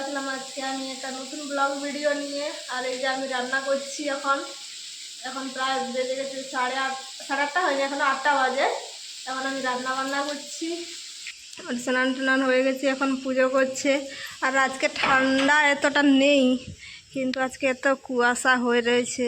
আসলাম আজকে আমি একটা নতুন ব্লগ ভিডিও নিয়ে। আর এই যে আমি রান্না করছি এখন প্রায় বেজে গেছে 8:30 হয়নি, এখন 8টা বাজে। এখন আমি রান্না বান্না করছি আর স্নান টান হয়ে গেছি, এখন পুজো করছে। আর আজকে ঠান্ডা এতটা নেই, কিন্তু আজকে এত কুয়াশা হয়ে রয়েছে।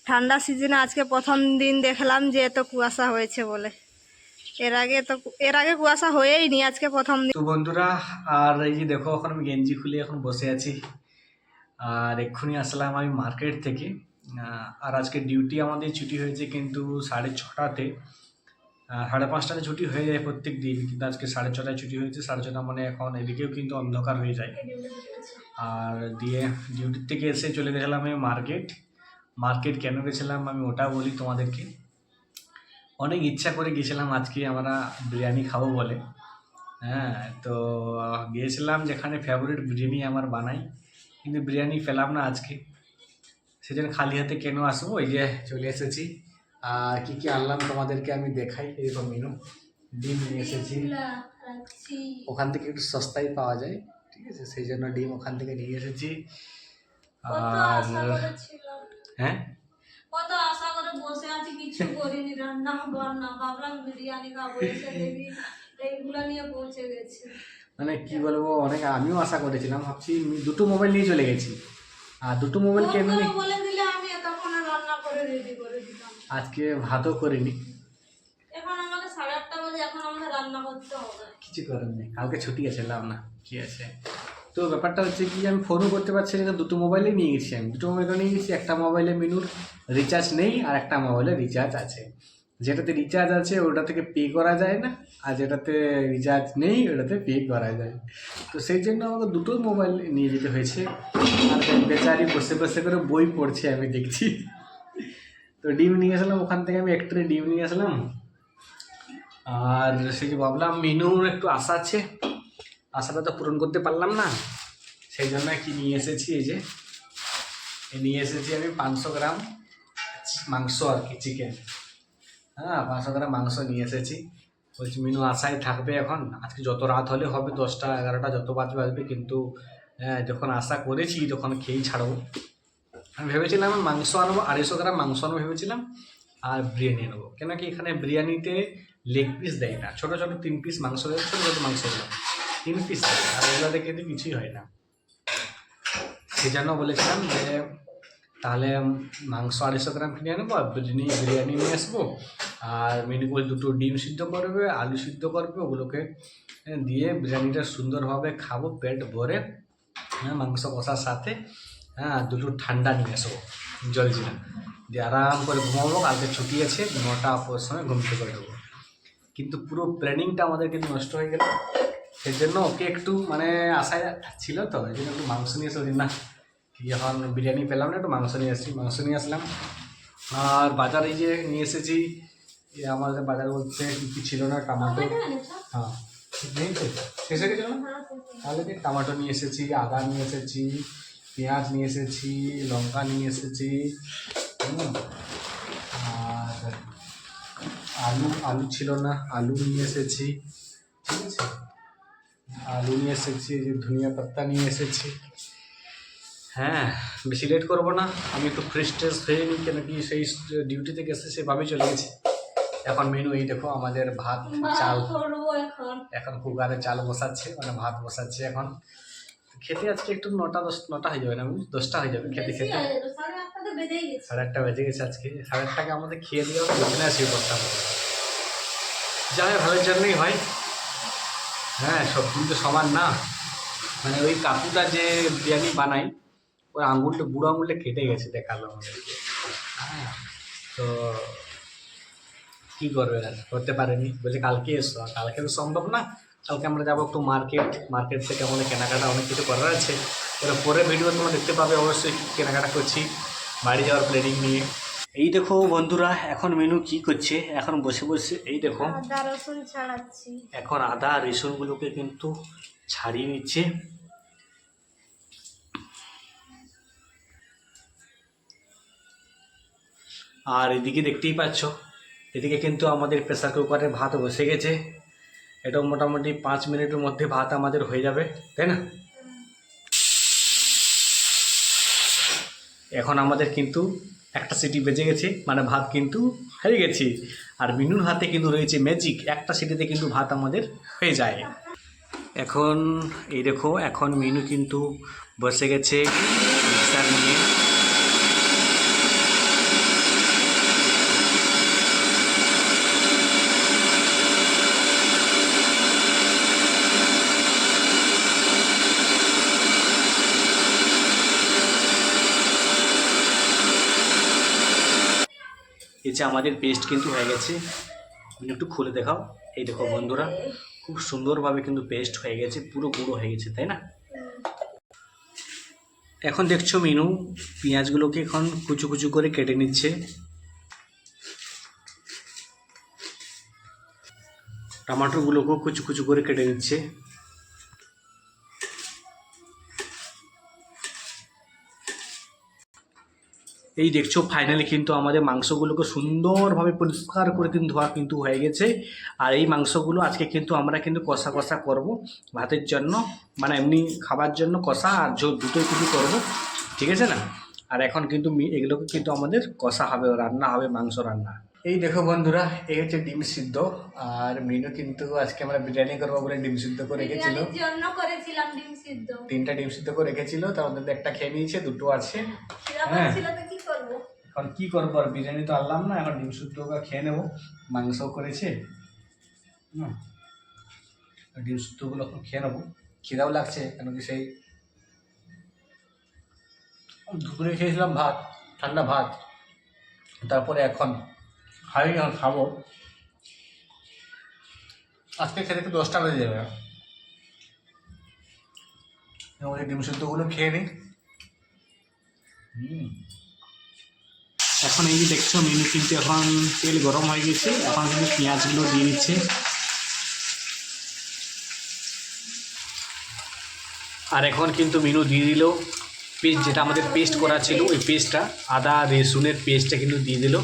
ঠান্ডা সিজনে আজকে প্রথম দিন দেখলাম যে এত কুয়াশা হয়েছে বলে। এর আগে কুয়াশা হয়েই নি, আজকে প্রথম দিন। তো বন্ধুরা, আর এই যে দেখো এখন আমি গেঞ্জি খুলে এখন বসে আছি। আর এক্ষুনি আসলাম আমি মার্কেট থেকে। আর আজকে ডিউটি আমাদের ছুটি হয়েছে কিন্তু 6:30-তে। 5:30টায় ছুটি হয়ে যায় প্রত্যেক দিন, কিন্তু আজকে 6:30টায় ছুটি হয়েছে। 6:30 মানে এখন এদিকেও কিন্তু অন্ধকার হয়ে যায়। আর দিয়ে ডিউটির থেকে এসে চলে গেছিলাম আমি মার্কেট কেন গেছিলাম আমি ওটা বলি তোমাদেরকে। অনেক ইচ্ছা করে গেছিলাম আজকে আমরা বিরিয়ানি খাবো বলে। হ্যাঁ, তো গিয়েছিলাম যেখানে ফেভারিট বিরিয়ানি আমার বানাই, কিন্তু বিরিয়ানি পেলাম না আজকে। সেজন্য খালি হাতে কেন আসবো, এই যে চলে এসেছি। আর কী কী আনলাম তোমাদেরকে আমি দেখাই। এরকম মেনু ডিম নিয়ে এসেছি, ওখান থেকে একটু সস্তায় পাওয়া যায়, ঠিক আছে, সেই জন্য ডিম ওখান থেকে নিয়ে এসেছি। আর হ্যাঁ, কত আশা করে বসে আছি, কিছু করিনি, রান্না বান্না, ভাবলাম বিরিয়ানি খাবো, এসে দেখি এইগুলো নিয়ে পৌঁছে গেছে। মানে কি বলবো, অনেক আমিও আশা করেছিলাম, ভাবছি দুটো মোবাইল নিয়ে চলে গেছি। আর দুটো মোবাইল কেন বলে দিলে আমি এতক্ষণ রান্না করে রেডি করে দিতাম। আজকে ভাতও করিনি। এখন আমাকে 8:30 বাজে, এখন আমাকে রান্না করতে হবে। কিছু করার নেই, কালকে ছুটি আছে, লাভ না, কি আছে। তো ব্যাপারটা হচ্ছে কি, আমি ফোনও করতে পারছি না, দুটো মোবাইলে নিয়ে গেছি। আমি দুটো মোবাইলে নিয়ে গেছি, একটা মোবাইলে মিনুর রিচার্জ নেই আর একটা মোবাইলে রিচার্জ আছে। যেটাতে রিচার্জ আছে ওটা থেকে পে করা যায় না, আর যেটাতে রিচার্জ নেই ওটাতে পে করা যায়। তো সেই জন্য আমাকে দুটো মোবাইল নিয়ে যেতে হয়েছে। আর বেচারি বসে বসে করে বই পড়ছে, আমি দেখছি। তো ডিম নিয়ে আসলাম ওখান থেকে, আমি একটা ডিম নিয়ে আসলাম। আর সেই যে ভাবলাম মিনুর একটু আশা আছে, আশাটা তো পূরণ করতে পারলাম না, সেই জন্য কি নিয়ে এসেছি, এই যে নিয়ে এসেছি আমি 500 গ্রাম মাংস, আর কি চিকেন। হ্যাঁ, 500 গ্রাম মাংস নিয়ে এসেছি। বলছি মিনু আশায় থাকবে এখন, আজকে যত রাত হলে হবে, 10টা 11টা যত বাজবে, কিন্তু যখন আশা করেছি তখন খেয়েই ছাড়বো। আমি ভেবেছিলাম আমি মাংস আনবো, 250 গ্রাম মাংস আনবো ভেবেছিলাম, আর বিরিয়ানি আনবো। কেন কি এখানে বিরিয়ানিতে লেগ পিস দেয় না, ছোটো ছোটো 3 পিস মাংস দেয়, ছোটো ছোটো মাংস দেয় 3 পিস, আর এগুলো দেখে কিন্তু কিছুই হয় না। সেই জন্য বলেছিলাম যে তাহলে মাংস 250 গ্রাম কিনে আনবো, আর বিরিয়ানি নিয়ে আসবো। আর মেনু করে দুটো ডিম সিদ্ধ করবে, আলু সিদ্ধ করবে, ওগুলোকে দিয়ে বিরিয়ানিটা সুন্দরভাবে খাবো পেট ভরে। হ্যাঁ, মাংস কষার সাথে। হ্যাঁ, দুটো ঠান্ডা নিয়ে আসবো জলজিরা দিয়ে আরাম করে ঘুমাবো। কালকে ছুটি আছে, 9টার সময় ঘুম থেকে উঠবো। কিন্তু পুরো প্ল্যানিংটা আমাদের কিন্তু নষ্ট হয়ে গেল। সেই জন্য ওকে একটু মানে আশায় ছিল, তো এই জন্য একটু মাংস নিয়ে এসে না, যখন বিরিয়ানি পেলাম না, একটু মাংস নিয়ে আসলাম। আর বাজারে যে নিয়ে এসেছি, আমাদের বাজার বলতে কি ছিল না, টমেটো। হ্যাঁ, নেই তো, শেষ হয়ে গেছিল না। তাহলে কি টমেটো নিয়ে এসেছি, আদা নিয়ে এসেছি, পেঁয়াজ নিয়ে এসেছি, লঙ্কা নিয়ে এসেছি। আর আলু ছিল না, আলু নিয়ে এসেছি, ঠিক আছে। আলু নিয়ে এসেছি, ধনিয়া পাতা নিয়ে এসেছি। হ্যাঁ, বেশি লেট করবো না, আমি একটু ফ্রেশ ট্রেশ হয়ে নিই, কেন কি সেই ডিউটি থেকে এসে সেভাবেই চলে গেছি। এখন মেনু এই দেখো, আমাদের ভাত চাল, এখন কুকারে চাল বসাচ্ছে, মানে ভাত বসাচ্ছে এখন। খেতে আজকে একটু 9টা হয়ে যাবে না, 10টা হয়ে যাবে খেতে। 8:30 বেজে গেছে আজকে। 8:30 আমাদের খেয়ে দিয়ে হবে, ওখানে শুয়ে পড়তাম। যাই ভালোর জন্যই হয়। হ্যাঁ, সব দিন তো সমান না। মানে ওই কাকুটা যে বিরিয়ানি বানাই, ওই আঙুলটা, বুড়ো আঙুলটা কেটে গেছে, দেখালো আমাদেরকে। হ্যাঁ, তো কী করবে, আর করতে পারেনি, বলছে কালকে এসো। আর কালকে তো সম্ভব না, কালকে আমরা যাবো একটু মার্কেট থেকে আমাদের কেনাকাটা অনেক কিছু করার আছে। পরে ভিডিও তোমরা দেখতে পাবে অবশ্যই কেনাকাটা করছি বাড়ি যাওয়ার প্ল্যানিং নিয়ে। এই দেখো বন্ধুরা, এখন মেনু কি করছে, এখন বসে বসে এই দেখো আদা রসুন ছাড়াচ্ছি। এখন আদা রসুনগুলোকে কিন্তু ছাড়িয়ে নিচ্ছে। আর এদিকে দেখতেই পাচ্ছ, এদিকে কিন্তু আমাদের প্রেসার কুকারে ভাত বসে গেছে। এটা মোটামুটি 5 মিনিটের মধ্যে ভাত আমাদের হয়ে যাবে, তাই না? এখন আমাদের কিন্তু একটা সিটি বেজে গেছে, মানে ভাত কিন্তু হয়ে গেছে। আর মিনুর হাতে কিন্তু রয়েছে ম্যাজিক, একটা সিটিতে কিন্তু ভাত আমাদের হয়ে যায়। এখন এই দেখো, এখন মিনু কিন্তু বসে গেছে মিক্সার নিয়ে। এই যে আমাদের পেস্ট কিন্তু হয়ে গেছে, একটু খুলে দেখাও। এই দেখো বন্ধুরা, খুব সুন্দরভাবে কিন্তু পেস্ট হয়ে গেছে, পুরো গুঁড়ো হয়ে গেছে, তাই না? এখন দেখছো মিনু পেঁয়াজগুলোকে এখন কুচু কুচু করে কেটে নিচ্ছে, টমাটোরগুলোকেও কুচু কুচু করে কেটে নিচ্ছে। এই দেখছো ফাইনালি কিন্তু আমাদের মাংসগুলোকে সুন্দরভাবে পরিষ্কার করে কিন্তু ধোয়া কিন্তু হয়ে গেছে। আর এই মাংসগুলো আজকে কিন্তু আমরা কিন্তু কষা কষা করব ভাতের জন্য, মানে এমনি খাবার জন্য কষা আর ঝোল দুটোই কিন্তু করবো, ঠিক আছে না? আর এখন কিন্তু এগুলোকে কিন্তু আমাদের কষা হবে, রান্না হবে, মাংস রান্না। এই দেখো বন্ধুরা, এই হচ্ছে ডিম সিদ্ধ। আর মিনু কিন্তু আজকে আমরা বিরিয়ানি করবো বলে ডিম সিদ্ধ করে রেখেছিল, বিরিয়ানির জন্য করেছিলাম ডিম সিদ্ধ। 3টা ডিম সিদ্ধ করে রেখেছিল, তার মধ্যে একটা খেয়ে নিয়েছে, 2টো আছে। হ্যাঁ, ছিল তো কি করব? এখন কি করবো, আর বিরিয়ানি তো আনলাম না, এখন ডিম সিদ্ধ খেয়ে নেবো, মাংসও করেছে। ডিম সিদ্ধগুলো এখন খেয়ে নেবো, খিদাও লাগছে, কেন কি সেই দুপুরে খেয়েছিলাম ভাত, ঠান্ডা ভাত, তারপরে এখন খাবো। আজকে খেতে তো 10টা বেজে যাবে, ডিম সিদ্ধগুলো খেয়ে নিই। এখন এই যে দেখছো মিনু কিন্তু এখন তেল গরম হয়ে গেছে, এখন কিন্তু পেঁয়াজগুলো দিয়ে দিচ্ছে। আর এখন কিন্তু মিনু দিয়ে দিল পেস্ট, যেটা আমাদের পেস্ট করা ছিল, ওই পেস্টটা, আদা রসুনের পেস্টটা কিন্তু দিয়ে দিল।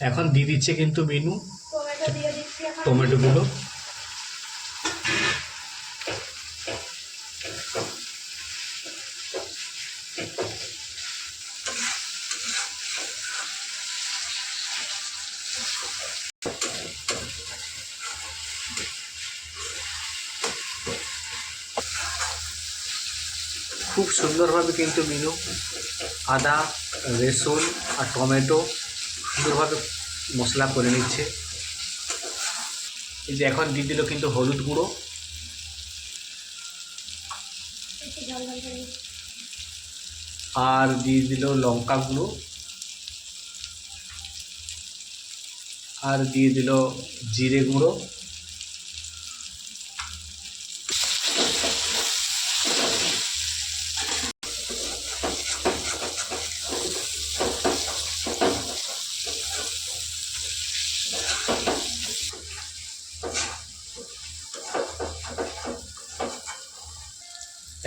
এখন দিয়ে দিচ্ছে কিন্তু মিনু টমেটো দিয়ে দিচ্ছি এখন। টমেটোগুলো। খুব সুন্দরভাবে কিন্তু মিনু আদা রসুন আর টমেটো সুন্দরভাবে মশলা করে নিচ্ছে। এই যে এখন দিয়ে দিল কিন্তু হলুদ গুঁড়ো, একটু ঝাল ঝাল করে দিচ্ছি। আর দিয়ে দিল লঙ্কা গুঁড়ো, আর দিয়ে দিল জিরে গুঁড়ো।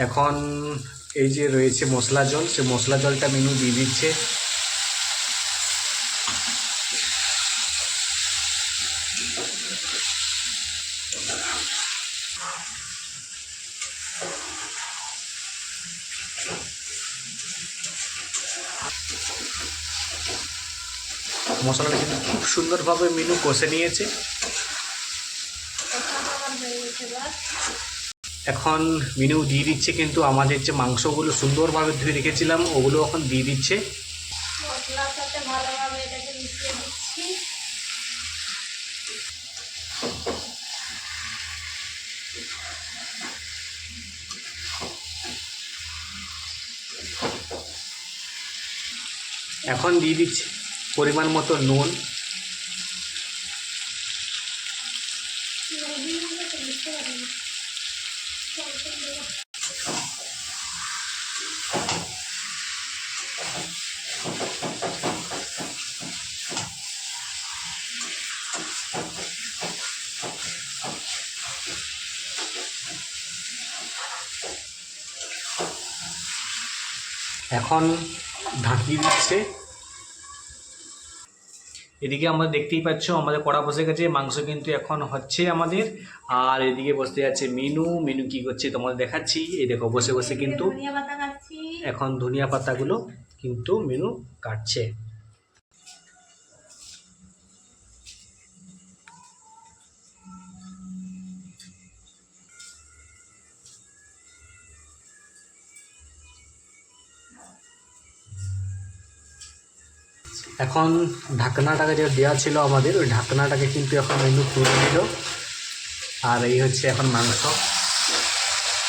এখন এই যে রয়েছে মশলা জল, সে মশলা জলটা মিনু দিয়ে দিচ্ছে। মশলাটা কিন্তু খুব সুন্দরভাবে মিনু কষে নিয়েছে। কষানো আমার হয়ে গেছে এবার। এখন মিনু দিয়ে দিচ্ছে কিন্তু আমাদের যে মাংসগুলো সুন্দরভাবে ধুয়ে রেখেছিলাম, ওগুলো এখন দিয়ে দিচ্ছে। মশলার সাথে ভালোভাবে এটাকে মিশিয়ে দিচ্ছি। এখন দিয়ে দিচ্ছে পরিমাণ মতো নুন। এখন ঢাকিয়ে দিচ্ছে। এদিকে আমরা দেখতেই পাচ্ছ আমাদের কড়া বসে গেছে, মাংস কিন্তু এখন হচ্ছে আমাদের। আর এদিকে বসতে যাচ্ছে মিনু। মিনু কি করছে তোমাদের দেখাচ্ছি। এই দেখো বসে বসে কিন্তু ধনিয়া পাতা কাটছি। এখন ধনিয়া পাতাগুলো কিন্তু মিনু কাটছে। এখন ঢাকনাটাকে যে দেওয়া ছিল আমাদের, ওই ঢাকনাটাকে কিন্তু এখন মিনু তুলে নিল। আর এই হচ্ছে এখন মাংস।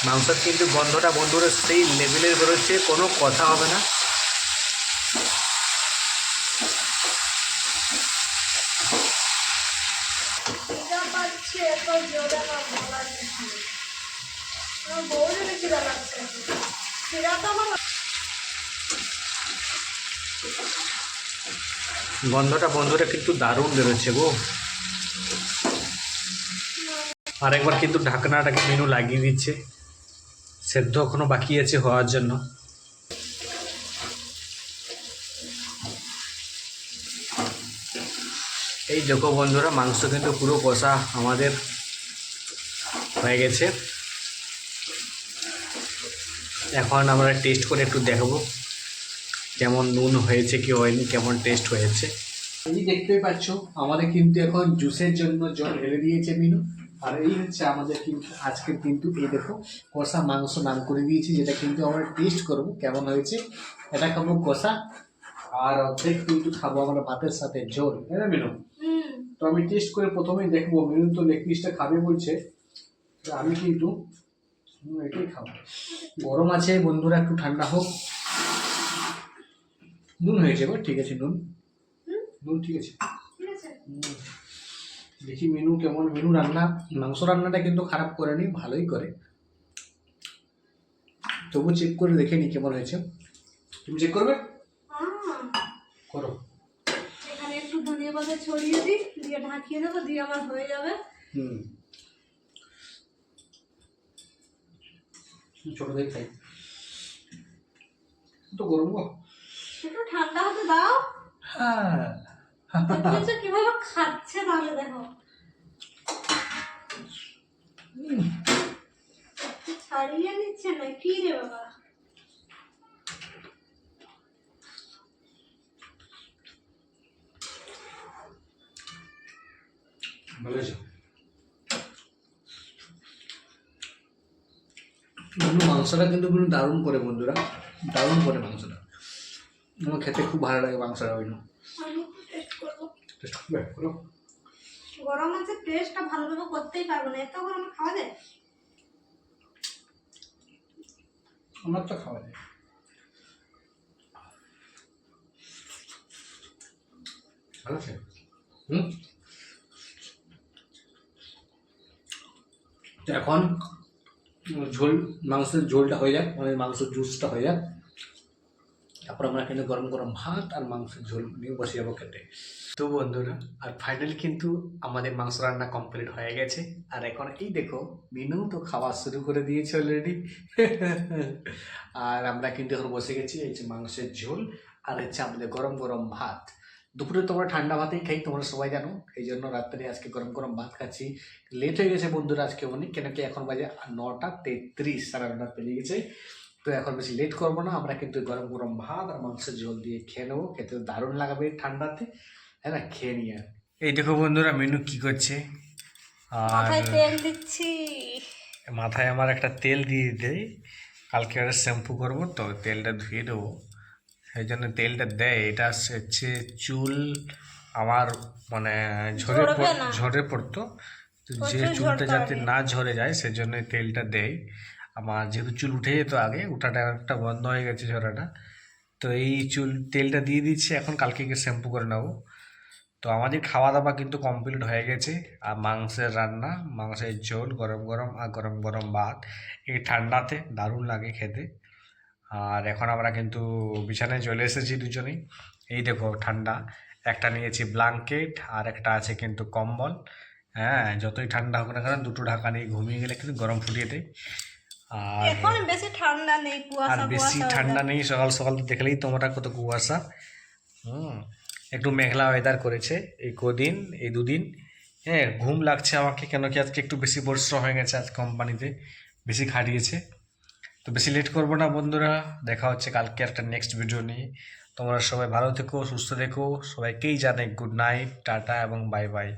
মাংসের কিন্তু গন্ধটা বন্ধুরা সেই লেভেলের বেরোচ্ছে, কোনো কথা হবে না। খিদা পাচ্ছে, এত জোরে আমার গলা দিচ্ছে। আমার বউয়েরও খিদা লাগছে। খিদা তো আমার গন্ধটা বন্ধুরা কিন্তু দারুণ বেরোচ্ছে গো। আরেকবার কিন্তু ঢাকনাটাকে মিনু লাগিয়ে দিচ্ছে, সেদ্ধ এখনো বাকি আছে হওয়ার জন্য। এই দেখো বন্ধুরা মাংস কিন্তু পুরো কষা আমাদের হয়ে গেছে। এখন আমরা টেস্ট করে একটু দেখবো কেমন নুন হয়েছে কি হয়নি, কেমন টেস্ট হয়েছে। এই দেখতেই পাচ্ছ আমাদের কিন্তু এখন জুসের জন্য জল ঢেলে দিয়েছে মিনু। আর এই হচ্ছে আমাদের কিন্তু আজকে কিন্তু এই দেখো কষা মাংস নাম করে দিয়েছি, যেটা কিন্তু আমরা টেস্ট করব কেমন হয়েছে। এটা খাবো কষা, আর অর্ধেক কিন্তু খাবো আমরা ভাতের সাথে ঝোল, তাই না মিনু? তো আমি টেস্ট করে প্রথমেই দেখবো। মিনু তো লেগ পিসটা খাবে বলছে, তো আমি কিন্তু এটাই খাবো। গরম আছে বন্ধুরা, একটু ঠান্ডা হোক। নুন হয়েছে গো, ঠিক আছে নুন, নুন ঠিক আছে। দেখি মেনু কেমন। মেনু রান্না, মাংস রান্নাটা কিন্তু খারাপ করেনি, ভালোই করে। তবু চেক করে দেখে নি কেমন হয়েছে। তুমি চেক করবে? করো। এখানে একটু ধনিয়া পাতা ছড়িয়ে দিই, দিয়ে ঢাকিয়ে দেবো, দিয়ে আমার হয়ে যাবে। ছোট দেখে খাই, তো গরম গো। একটু ঠান্ডা হতে দাও। হ্যাঁ দেখেছো কিভাবে খাচ্ছে, তাহলে দেখো ছাড়িয়ে নিচ্ছে না কি রে বাবা। ভালো হয়েছে। মাংসটা কিন্তু দারুণ করে বন্ধুরা, দারুণ করে মাংসটা। আমার খেতে খুব ভালো লাগে মাংসটা। ওই আমি টেস্ট করবো। টেস্ট করবে? করো। গরম আছে, টেস্টটা ভালোভাবে করতেই পারবো না, এত গরম খাওয়া যায়? আমার তো খাওয়া যায়। ভালো আছে। তো এখন ঝোল, মাংসের ঝোলটা হয়ে যাক, মানে মাংসের জুসটা হয়ে যাক, তারপর আমরা কিন্তু গরম গরম ভাত আর মাংসের ঝোল নিয়ে বসে যাবো খেতে। তো বন্ধুরা, আর ফাইনালি কিন্তু আমাদের মাংস রান্না কমপ্লিট হয়ে গেছে। আর এখন এই দেখো মিনু তো খাওয়া শুরু করে দিয়েছে অলরেডি। আর আমরা কিন্তু এখন বসে গেছি, এই যে মাংসের ঝোল আর হচ্ছে আমাদের গরম গরম ভাত। দুপুরে তোমরা ঠান্ডা ভাতেই খাই, তোমরা সবাই জানো। এই জন্য রাত্রে আজকে গরম গরম ভাত খাচ্ছি। লেট হয়ে গেছে বন্ধুরা আজকে অনেক, কেন কি এখন বাজে 9:33, 9:30 পেরিয়ে গেছে। তো এখন বেশি লেট করবো না, আমরা কিন্তু গরম গরম ভাত আর মাংসের ঝোল দিয়ে খেয়ে নেবো। খেতে দারুণ লাগবে ঠান্ডাতে, হ্যাঁ না? খেয়ে নিয়ে এই দেখো বন্ধুরা মিনু কি করছে। আর মাথায় তেল দিচ্ছি। মাথায় আমার একটা তেল দিয়ে দেয়, কালকে একটা শ্যাম্পু করবো তো তেলটা ধুয়ে দেবো, সেই জন্য তেলটা দেয়। এটা হচ্ছে চুল আমার মানে ঝরে পড়তো, তো যে চুলটা যাতে না ঝরে যায় সেজন্য তেলটা দেয়। আমার যেহেতু চুল উঠে যেত আগে, ওঠাটা একটা বন্ধ হয়ে গেছে ঝরাটা, তো এই তেলটা দিয়ে দিচ্ছে। এখন কালকে গিয়ে শ্যাম্পু করে নেবো। তো আমাদের খাওয়া দাওয়া কিন্তু কমপ্লিট হয়ে গেছে। আর মাংসের রান্না, মাংসের ঝোল গরম গরম আর গরম গরম ভাত, এই ঠান্ডাতে দারুণ লাগে খেতে। আর এখন আমরা কিন্তু বিছানায় চলে এসেছি দুজনেই। এই দেখো ঠান্ডা, একটা নিয়েছি ব্ল্যাঙ্কেট আর একটা আছে কিন্তু কম্বল। হ্যাঁ, যতই ঠান্ডা হোক না কেন দুটো ঢাকা নিয়ে ঘুমিয়ে গেলে কিন্তু গরম ফুটিয়ে দেয়। আর এখন বেশি ঠান্ডা নেই, আর কুয়াশা বেশি কুয়াশা ঠান্ডা নেই, সকাল সকাল তো দেখলেই তোমরা কত কুয়াশা। একটু মেঘলা ওয়েদার করেছে এই কদিন, এই দুদিন। হ্যাঁ, ঘুম লাগছে আমাকে, কেন কি আজকে একটু বেশি পরিশ্রম হয়ে গেছে, আজ কোম্পানিতে বেশি খাটিয়েছে। তো বেশি লেট করবো না বন্ধুরা, দেখা হচ্ছে কালকে একটা নেক্সট ভিডিও নিয়ে। তোমরা সবাই ভালো থেকো, সুস্থ থেকো, সবাইকেই জানাই গুড নাইট, টাটা এবং বাই বাই।